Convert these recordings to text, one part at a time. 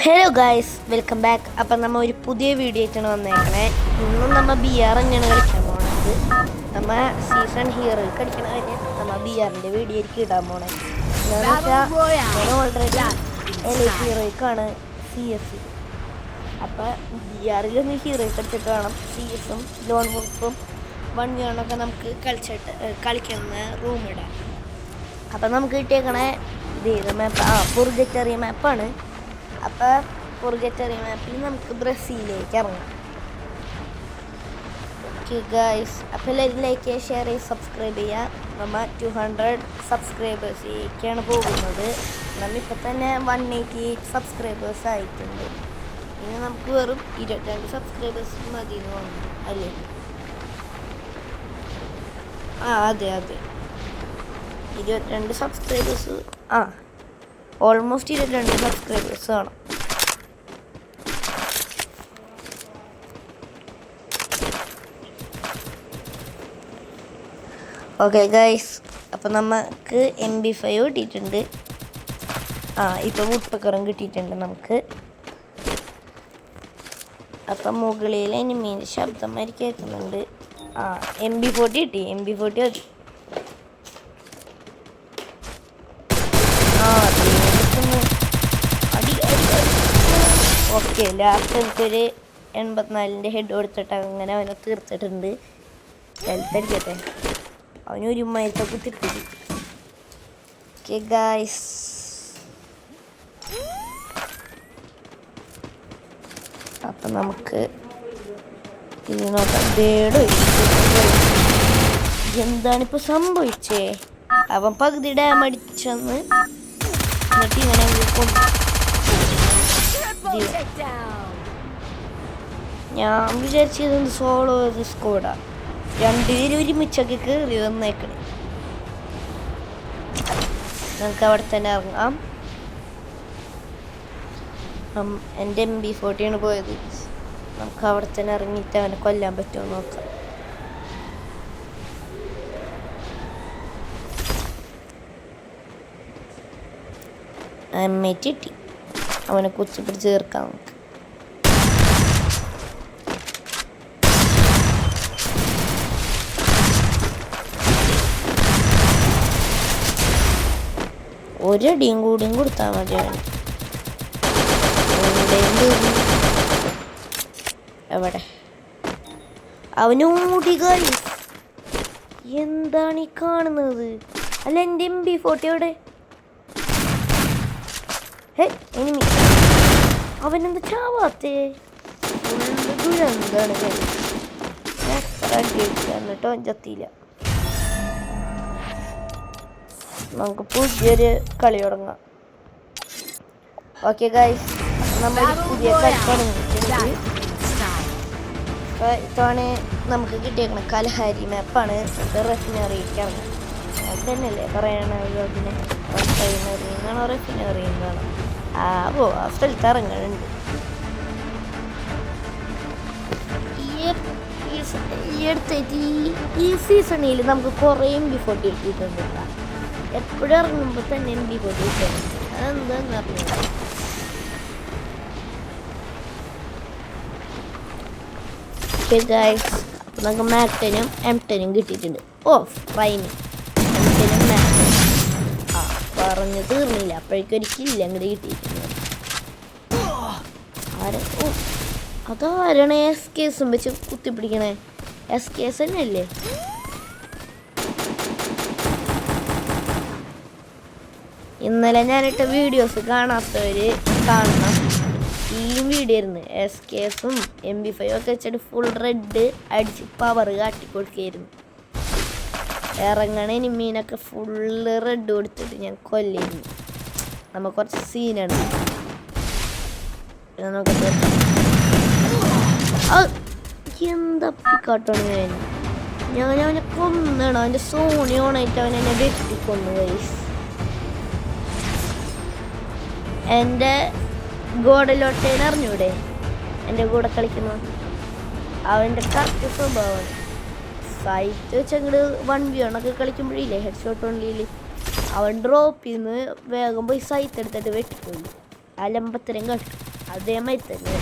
Hello guys, welcome back. അപ്പം നമ്മൾ ഒരു പുതിയ വീഡിയോ ആയിട്ടാണ് വന്നേക്കണേ. ഇന്നും നമ്മൾ BR തന്നെയാണ് കളിക്കാൻ പോണത്. നമ്മൾ സീസൺ ഹീറോ കളിക്കണ കഴിഞ്ഞാൽ നമ്മൾ BRൻ്റെ വീഡിയോ ആയിരിക്കും ഇടാൻ പോണേ. എന്താണെന്ന് വെച്ചാൽ ഞാൻ ഓൾറെഡി ഹീറോയ്ക്കാണ് CS. അപ്പം BRലൊന്ന് ഹീറോയ്ക്ക് കളിച്ചിട്ട് വേണം CS-ഉം ലോൺ വുൾഫും 1v1 നമുക്ക് കളിക്കുന്ന റൂം ഇടാൻ. അപ്പം നമുക്ക് കിട്ടിയേക്കണേ ഇത് മാപ്പ് പുർഗറ്ററി മാപ്പാണ്. അപ്പോൾ പുർഗറ്ററി മാപ്പിൽ നമുക്ക് ബ്രസീലിലേക്ക് ഇറങ്ങാം. ഓക്കെ ഗൈസ്, അപ്പോൾ എല്ലാവരും ലൈക്ക് ചെയ്യുക, ഷെയർ ചെയ്യുക, സബ്സ്ക്രൈബ് ചെയ്യുക. നമ്മൾ 200 സബ്സ്ക്രൈബേഴ്സിലേക്കാണ് പോകുന്നത്. നമ്മളിപ്പോൾ തന്നെ 188 സബ്സ്ക്രൈബേഴ്സ് ആയിട്ടുണ്ട്. ഇനി നമുക്ക് വെറും 22 സബ്സ്ക്രൈബേഴ്സ് മതി എന്ന് തോന്നുന്നു അല്ലേ? അതെ 22 സബ്സ്ക്രൈബേഴ്സ്. ഓൾമോസ്റ്റ് 22 സബ്സ്ക്രൈബേഴ്സ് കാണും. ഓക്കെ ഗൈസ്, അപ്പം നമുക്ക് MP5 കിട്ടിയിട്ടുണ്ട്. ഇപ്പോൾ വുഡ്പക്കറും കിട്ടിയിട്ടുണ്ട് നമുക്ക്. അപ്പം മുകളിൽ എനിമീൻ്റെ ശബ്ദമാരി കേൾക്കുന്നുണ്ട്. MP40 കിട്ടി. MP40 മതി. ഓക്കെ, ലാസ്റ്റ് എനിക്കൊരു 84ൻ്റെ ഹെഡ് കൊടുത്തിട്ട് അങ്ങനെ അവനെ തീർത്തിട്ടുണ്ട്. ഹെൽത്തടിക്കട്ടെ, അവനൊരു മയത്തെ കുത്തിട്ടില്ല. ഓക്കെ ഗായ്സ്, അപ്പം നമുക്ക് ഇത് നോക്കാം. എന്താണിപ്പോൾ സംഭവിച്ചേ? അവൻ പകുതി ഡാം അടിച്ചെന്ന് എന്നിട്ട് ഇങ്ങനെ ഞാൻ വിചാരിച്ചത് സോളോ സ്കോഡാ. രണ്ടുപേരും ഒരുമിച്ചൊക്കെ കയറി വന്നേക്കണേ. നമുക്ക് അവിടെ തന്നെ ഇറങ്ങാം. എൻ്റെ MP40 ആണ് പോയത്. നമുക്ക് അവിടെ തന്നെ ഇറങ്ങിയിട്ട് അവനെ കൊല്ലാൻ പറ്റുമോ നോക്കാം. കിട്ടി. അവനെ കുത്തിപ്പിടിച്ച് തീർക്കാം നമുക്ക്. ഒരടിയും കൂടിയും കൊടുത്താൽ മതി. എവിടെ അവനോടി ഗൈസ്, എന്താണ് ഈ കാണുന്നത്? അല്ല, എൻ്റെ MP40 എവിടെ? എനിമി അവനെന്താ ചാവാത്തേ? എന്താണ് കേട്ടോ ചത്തിയില്ല. നമുക്ക് പുതിയൊരു കളി തുടങ്ങാം. ഓക്കെ ഗൈസ്, നമ്മൾ പുതിയ കളി തുടങ്ങിയിട്ടുണ്ട്. ഇത്തവണ നമുക്ക് കിട്ടിയേക്കണം കലഹാരി മാപ്പാണ്. റെഫിനറിക്കാണ്. അത് തന്നെയല്ലേ പറയണതിനെ? റെഫൈനറി എന്നാണോ റെഫിനറി എന്നാണോ? ആ സ്ഥലത്ത് ഇറങ്ങുന്നുണ്ട്. ഈ സീസണിൽ നമുക്ക് കുറേ MP40 കിട്ടിയിട്ടുണ്ട്. എപ്പോഴും ഇറങ്ങുമ്പോൾ തന്നെ MP40 കിട്ടുന്നുണ്ട്. അതെന്താന്ന് അറിഞ്ഞില്ല. ഗൈസ്, നമുക്ക് മാക്ടനും M10ഉം കിട്ടിയിട്ടുണ്ട്. ഫൈന് M10ഉം മാക്ടനും. പറഞ്ഞു തീർന്നില്ല, അപ്പോഴേക്കൊരു കില്ല് അങ്ങോട്ട് കിട്ടിയിട്ടുണ്ട്. അതാരാണ് SKS വെച്ച് കുത്തിപ്പിടിക്കണേ? SKS തന്നെയല്ലേ? ഇന്നലെ ഞാനിട്ട വീഡിയോസ് കാണാത്തവർ കാണണം. ഈ വീഡിയോ ആയിരുന്നു. SKSഉം MP5 ഒക്കെ വെച്ചിട്ട് ഫുൾ റെഡ് അടിച്ച് പവർ കാട്ടിക്കൊടുക്കുകയായിരുന്നു. ഇറങ്ങണ എനിമീനൊക്കെ ഫുള്ള് റെഡ് കൊടുത്തിട്ട് ഞാൻ കൊല്ലായിരുന്നു. നമുക്ക് കുറച്ച് സീനാണ്. എന്താ കാട്ടാണ് ഞാൻ അവനെ കൊന്നണം. അവൻ്റെ സോണി ഓണായിട്ട് അവൻ എന്നെ വെട്ടിക്കൊന്നു ഗൈസ്. എൻ്റെ ഗോഡലോട്ടേനെ അറിഞ്ഞൂടെ? എൻ്റെ കൂടെ കളിക്കുന്ന അവൻ്റെ കറക്റ്റ് സ്വഭാവമാണ്. സൈറ്റ് വെച്ച് അങ്ങോട്ട് 1v1 കളിക്കുമ്പോഴില്ലേ ഹെഡ് ഷോട്ട് ഓൺലിയിൽ അവൻ ഡ്രോപ്പിൽ നിന്ന് വേഗം പോയി സൈറ്റ് എടുത്തിട്ട് വെട്ടിപ്പോയി. അലമ്പത്തരം കാട്ടും. അതേമാതിരി തന്നെ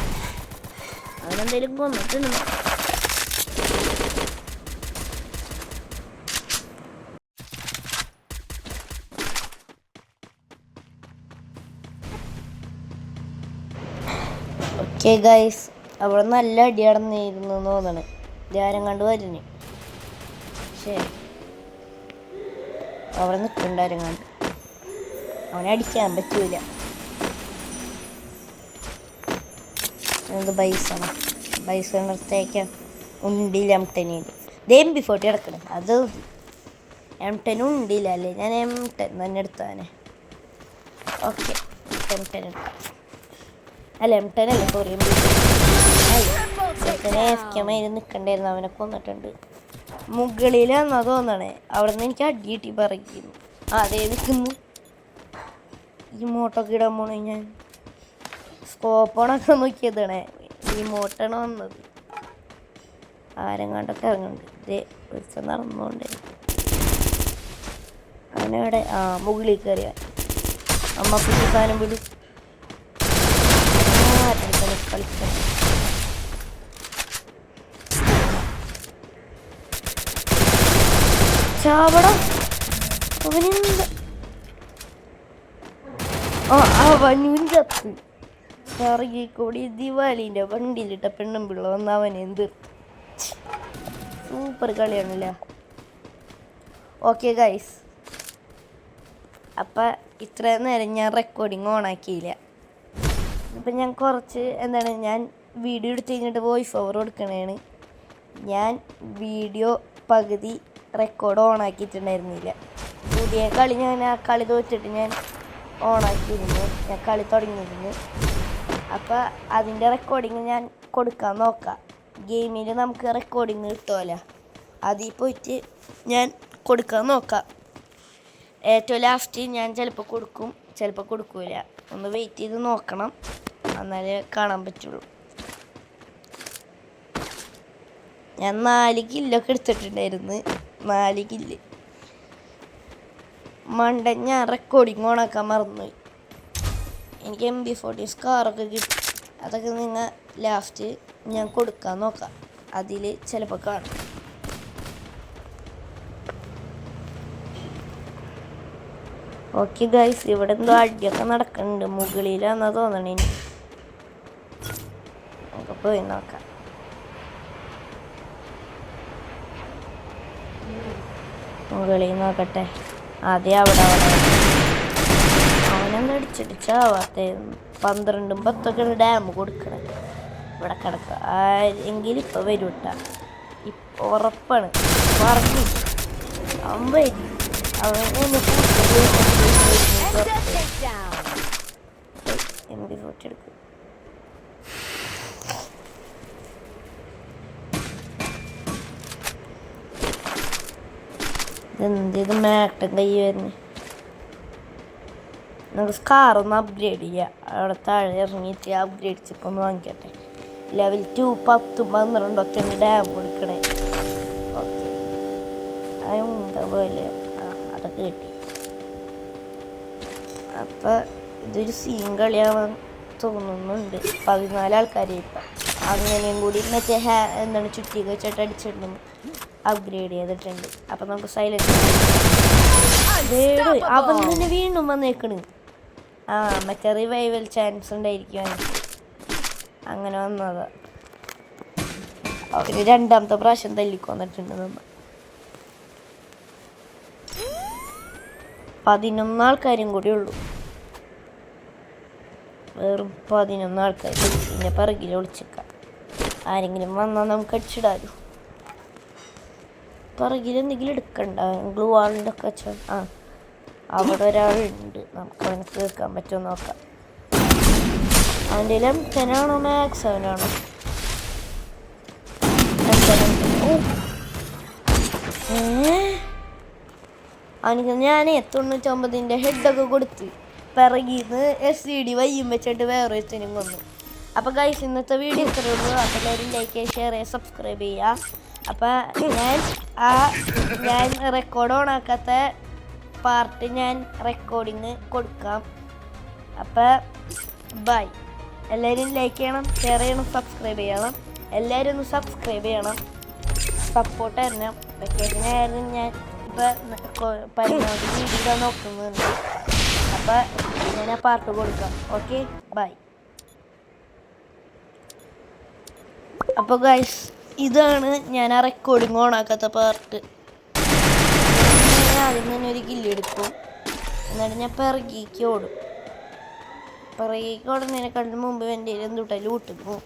അവനെന്തെങ്കിലും കൊന്നിട്ടുണ്ടോ? ഓക്കെ ഗൈസ്, അവിടെ നല്ല അടി നടന്നിരുന്നു എന്ന് തോന്നണേ. ധ്യാനം കണ്ട് വരുന്നു. പക്ഷേ അവിടെ നിൽക്കണ്ടാരും കണ്ട് അവനെ അടിക്കാൻ പറ്റൂല. എന്ത് ബൈസണത്തേക്ക് ഉണ്ടില്ല M10 MP40 കിടക്കണം. അത് M10 ഉണ്ടില്ല അല്ലേ, ഞാൻ M10 തന്നെ എടുത്താനെ. ഓക്കെ M10 എടുക്കാം. അല്ല M10 അല്ലേ, സോറി M10 നിൽക്കണ്ടായിരുന്നു. അവനെ കൊന്നിട്ടുണ്ട്. മുകളിലെന്നാ തോന്നണേ. അവിടെ നിന്ന് എനിക്ക് അടി കിട്ടി പറയിക്കുന്നു. അതേ നിൽക്കുന്നു. ഈ മോട്ടൊക്കെ ഇടാൻ പോണ ഞാൻ സ്കോപ്പോണൊക്കെ നോക്കിയതാണേ. ഈ മോട്ടാണ് വന്നത്. ആരെങ്ങാണ്ടൊക്കെ ഇറങ്ങുന്നുണ്ട്. ഇതേ ഒരു ദിവസം നടന്നുകൊണ്ട് അവനവിടെ മുകളിൽ കയറിയ അമ്മ പുതിയ സാധനം വിടും. കളിക്കാൻ ചാവട അവനെന്താ അവനും ചത്ത് കറങ്ങിക്കൂടി. ദിവാലിൻ്റെ വണ്ടിയിലിട്ട പെണ്ണും പിള്ള വന്ന് അവനെന്ത് സൂപ്പർ കളിയാണല്ലേ. ഓക്കെ ഗൈസ്, അപ്പം ഇത്രയും നേരം ഞാൻ റെക്കോർഡിങ് ഓണാക്കിയില്ല. ഇപ്പം ഞാൻ കുറച്ച് ഞാൻ വീഡിയോ എടുത്ത് കഴിഞ്ഞിട്ട് വോയിസ് ഓവർ കൊടുക്കണതാണ്. ഞാൻ വീഡിയോ പകുതി റെക്കോർഡ് ഓണാക്കിയിട്ടുണ്ടായിരുന്നില്ല. പുതിയ കളി ഞാൻ ആ കളി തോറ്റിട്ട് ഞാൻ ഓണാക്കിയിരുന്നു. ഞാൻ കളി തുടങ്ങിയിരുന്നു. അപ്പോൾ അതിൻ്റെ റെക്കോർഡിങ് ഞാൻ കൊടുക്കാൻ നോക്കാം. ഗെയിമിൽ നമുക്ക് റെക്കോർഡിങ് കിട്ടുമല്ലോ, അതിൽ പോയിട്ട് ഞാൻ കൊടുക്കാൻ നോക്കാം. ഏറ്റവും ലാസ്റ്റ് ഞാൻ ചിലപ്പോൾ കൊടുക്കും, ചിലപ്പോൾ കൊടുക്കൂല. ഒന്ന് വെയിറ്റ് ചെയ്ത് നോക്കണം, എന്നാലേ കാണാൻ പറ്റുള്ളൂ. ഞാൻ 4 കില്ലൊക്കെ എടുത്തിട്ടുണ്ടായിരുന്നു. 4 കില്ല് മണ്ടൻ. ഞാൻ റെക്കോർഡിങ് ഓണാക്കാൻ മറന്നുപോയി. എനിക്ക് MP40 സ്കാറൊക്കെ കിട്ടി. അതൊക്കെ നിങ്ങൾ ലാസ്റ്റ് ഞാൻ കൊടുക്കാൻ നോക്കാം. അതിൽ ചിലപ്പോൾ കാണും. ഓക്കെ ഗൈസ്, ഇവിടെ എന്തോ അടിയൊക്കെ നടക്കുന്നുണ്ട്. മുകളിലാണെന്നാ തോന്നണേ. നമുക്ക് പോയി നോക്കാം. മുകളിൽ നോക്കട്ടെ. ആദ്യം അവിടെ അവനെന്താ അടിച്ചടിച്ചാവാത്ത 12ഉം 10ഒക്കെയാണ് ഡാം കൊടുക്കണേ. ഇവിടെ കിടക്കുക എങ്കിലും ഇപ്പം വരും കേട്ടാ. ഇപ്പം ഉറപ്പാണ് പറഞ്ഞു. അവൻ വരും. MP40 എടുക്കും. ഇത് മാക്ടം കൈ വരുന്നു. നമുക്ക് സ്കാറൊന്ന് അപ്ഗ്രേഡ് ചെയ്യാം. അവിടെ താഴെ ഇറങ്ങിയിട്ട് അപ്ഗ്രേഡ് ചിപ്പ് ഒന്ന് വാങ്ങിക്കട്ടെ. ലെവൽ 2 10 12 ഡാം കൊടുക്കണേ. ഓക്കെ, അതെന്താ പോലെ അതൊക്കെ കിട്ടി. അപ്പം ഇതൊരു സീൻ കളിയാവാൻ തോന്നുന്നുണ്ട്. 14 ആൾക്കാരെ ഇപ്പം അങ്ങനെയും കൂടി മറ്റേ ചുറ്റി വെച്ചിട്ട് അടിച്ചിട്ടുണ്ട്, അപ്ഗ്രേഡ് ചെയ്തിട്ടുണ്ട്. അപ്പം നമുക്ക് സൈലൻസ് അവൻ തന്നെ വീണ്ടും വന്നേക്കണ്. മറ്റേ റിവൈവൽ ചാൻസ് ഉണ്ടായിരിക്കും. അങ്ങനെ വന്നതാ. അവര് 2ാമത്തെ പ്രാവശ്യം തല്ലിക്കൊന്നിട്ടുണ്ട്. നമ്മൾ 11 ആൾക്കാരും കൂടി ഉള്ളൂ. വെറും 11 ആൾക്കാർ. പിന്നെ പിറകിൽ ഒളിച്ചേക്കാം. ആരെങ്കിലും വന്നാൽ നമുക്ക് അടിച്ചിടാലോ. പിറകിൽ എന്തെങ്കിലും എടുക്കണ്ട. ഗ്ലൂ വാളിൻ്റെ ഒക്കെ വെച്ചാൽ അവിടെ ഒരാളുണ്ട്. നമുക്ക് അവനെ തീർക്കാൻ പറ്റുമോ നോക്കാം. അവൻ്റെ M10 ആണോ മാക്സ് അവനാണോ? അവനിക്ക് ഞാൻ 99ൻ്റെ ഹെഡൊക്കെ കൊടുത്ത് പിറകിന്ന് SCD വയ്യും വെച്ചിട്ട് വേറെ ഒരുത്തനും കൊന്നു. അപ്പോൾ ഗൈസ്, ഇന്നത്തെ വീഡിയോ ഇത്രയേ ഉള്ളൂ. അപ്പോൾ എല്ലാവരും ലൈക്ക് ചെയ്യുക, ഷെയർ ചെയ്യുക, സബ്സ്ക്രൈബ് ചെയ്യുക. അപ്പം ഞാൻ റെക്കോർഡ് ഓണാക്കാത്ത പാർട്ട് ഞാൻ റെക്കോർഡിങ് കൊടുക്കാം. അപ്പം ബൈ. എല്ലാവരും ലൈക്ക് ചെയ്യണം, ഷെയർ ചെയ്യണം, സബ്സ്ക്രൈബ് ചെയ്യണം. എല്ലാവരും ഒന്ന് സബ്സ്ക്രൈബ് ചെയ്യണം, സപ്പോർട്ട് തരണം. വെക്കേഷനായിരുന്നു ഞാൻ ഇപ്പോൾ പരമാവധി വീഡിയോ നോക്കുന്നുണ്ട്. അപ്പോൾ ഞാൻ ആ പാർട്ട് കൊടുക്കാം. Okay, by. അപ്പോൾ ഗൈസ്, ഇതാണ് ഞാൻ ആ റെക്കോർഡിങ് ഓണാക്കാത്ത പാർട്ട്. ഞാൻ ആദ്യം തന്നെ ഒരു കില്ലെടുക്കും, എന്നിട്ട് ഞാൻ പിറകിക്ക് ഓടും. പിറകിക്ക് ഓടുന്നതിനെക്കാളും മുമ്പ് എൻ്റെ എന്തുട്ടാ ലൂട്ട് പോവും.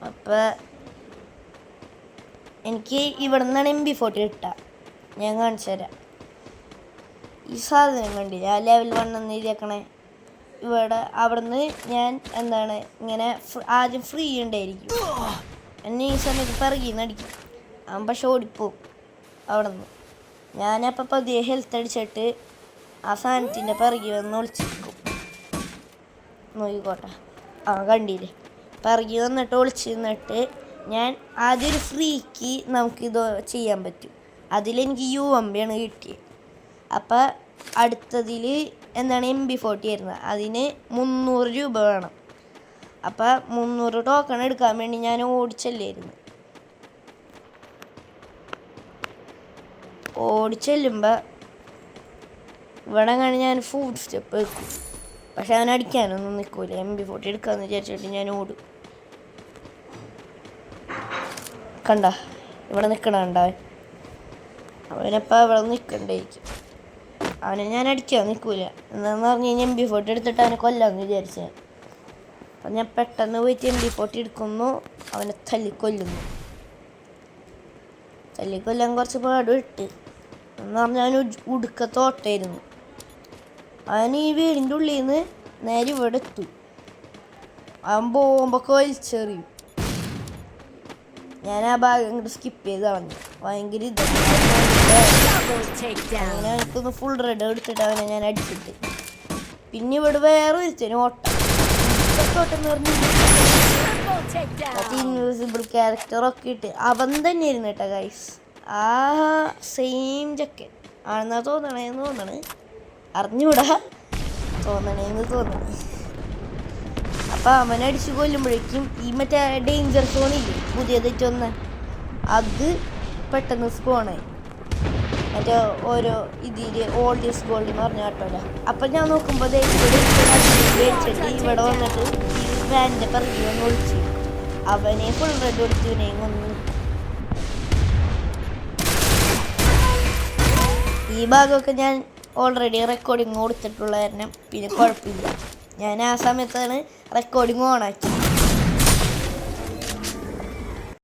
അപ്പം എനിക്ക് ഇവിടെ നിന്നാണ് MP40 കിട്ടുക. ഞാൻ കാണിച്ചു തരാം. ഈ സാധനം കണ്ടില്ല, ആ ലെവൽ 1 എന്ന് എഴുതിയേക്കണേ. അവിടെ നിന്ന് ഞാൻ ഇങ്ങനെ ആദ്യം ഫ്രീ ഉണ്ടായിരിക്കും. എന്നെ ഈ സമയത്ത് പിറകിൽ നിന്ന് അടിക്കും. അവൻ പക്ഷെ ഓടിപ്പോവും അവിടെ നിന്ന്. ഞാനപ്പോൾ പതിയെ ഹെൽത്ത് അടിച്ചിട്ട് ആ സാധനത്തിൻ്റെ പിറകിൽ വന്ന് ഒളിച്ചിരിക്കും. നോക്കിക്കോട്ടെ, കണ്ടില്ലേ, പിറകിൽ വന്നിട്ട് ഒളിച്ച് നിന്നിട്ട് ഞാൻ ആദ്യം ഒരു ഫ്രീക്ക് നമുക്കിത് ചെയ്യാൻ പറ്റും. അതിലെനിക്ക് UMP ആണ് കിട്ടിയത്. അപ്പം അടുത്തതിൽ MP40 ആയിരുന്നു. അതിന് 300 രൂപ വേണം. അപ്പം 300 ടോക്കൺ എടുക്കാൻ വേണ്ടി ഞാൻ ഓടിച്ചെല്ലായിരുന്നു. ഓടിച്ചെല്ലുമ്പോൾ ഇവിടെ കാണി ഞാൻ ഫുഡ് സ്റ്റെപ്പ് വെക്കും. പക്ഷെ അവൻ അടിക്കാനൊന്നും നിൽക്കൂല. MP40 എടുക്കാമെന്ന് വിചാരിച്ചിട്ട് ഞാൻ ഓടും. കണ്ട ഇവിടെ നിൽക്കണ അവനപ്പോൾ അവിടെ നിൽക്കണ്ടായിരിക്കും. അവനെ ഞാൻ അടിക്കാൻ നിൽക്കൂല. എന്താണെന്ന് പറഞ്ഞു കഴിഞ്ഞാൽ MP40 എടുത്തിട്ട് അവനെ കൊല്ലാമെന്ന് വിചാരിച്ചത്. അപ്പം ഞാൻ പെട്ടെന്ന് പോയിട്ട് MP40 എടുക്കുന്നു, അവനെ തല്ലിക്കൊല്ലുന്നു. തല്ലിക്കൊല്ലാൻ കുറച്ച് പാട് വിട്ട് എന്ന് പറഞ്ഞാൽ അവൻ ഉടുക്കത്തോട്ടായിരുന്നു. അവൻ ഈ വീടിൻ്റെ ഉള്ളിൽ നിന്ന് നേരെ ഇവിടെ എത്തും. അവൻ ബോംബൊക്കെ വലിച്ചെറിയും. ഞാൻ ആ ഭാഗം ഇങ്ങോട്ട് സ്കിപ്പ് ചെയ്ത് കളഞ്ഞു. ഭയങ്കര അങ്ങനെ എനിക്കൊന്ന് ഫുൾ റെഡ് എടുത്തിട്ട് അവനെ ഞാൻ അടിച്ചിട്ട് പിന്നെ ഇവിടെ വേറെ ഒരുത്തനും ഓട്ടം എന്ന് പറഞ്ഞു ഇൻവിസിബിൾ ക്യാരക്ടറൊക്കെ ഇട്ട് അവൻ തന്നെ ഇരുന്നു കേട്ടോ ഗൈസ്. ആ സെയിം ജക്കൻ ആണെന്നാ തോന്നണേ അറിഞ്ഞൂടാ, തോന്നണേന്ന്. അപ്പം അവനടിച്ച് കൊല്ലുമ്പോഴേക്കും ഈ മറ്റേ ഡേഞ്ചർ സോണില്ലേ പുതിയതായിട്ടൊന്ന്, അത് പെട്ടെന്ന് സ്പോണായി. മറ്റേ ഓരോ ഇതിൽ ഓൾഡ് ഈസ് ഗോൾഡ് എന്ന് പറഞ്ഞ കേട്ടോല്ലോ. അപ്പം ഞാൻ നോക്കുമ്പോൾ മേടിച്ചിട്ട് ഇവിടെ വന്നിട്ട് ഈ വാനിൻ്റെ പിറകി വന്ന് ഒളിച്ച് അവനെ ഫുൾ റെഡ് ഒളിച്ചവനെയും ഒന്ന്. ഈ ഭാഗമൊക്കെ ഞാൻ ഓൾറെഡി റെക്കോർഡിങ് കൊടുത്തിട്ടുള്ള കാരണം പിന്നെ കുഴപ്പമില്ല. ഞാൻ ആ സമയത്താണ് റെക്കോർഡിങ് ഓണാക്കി.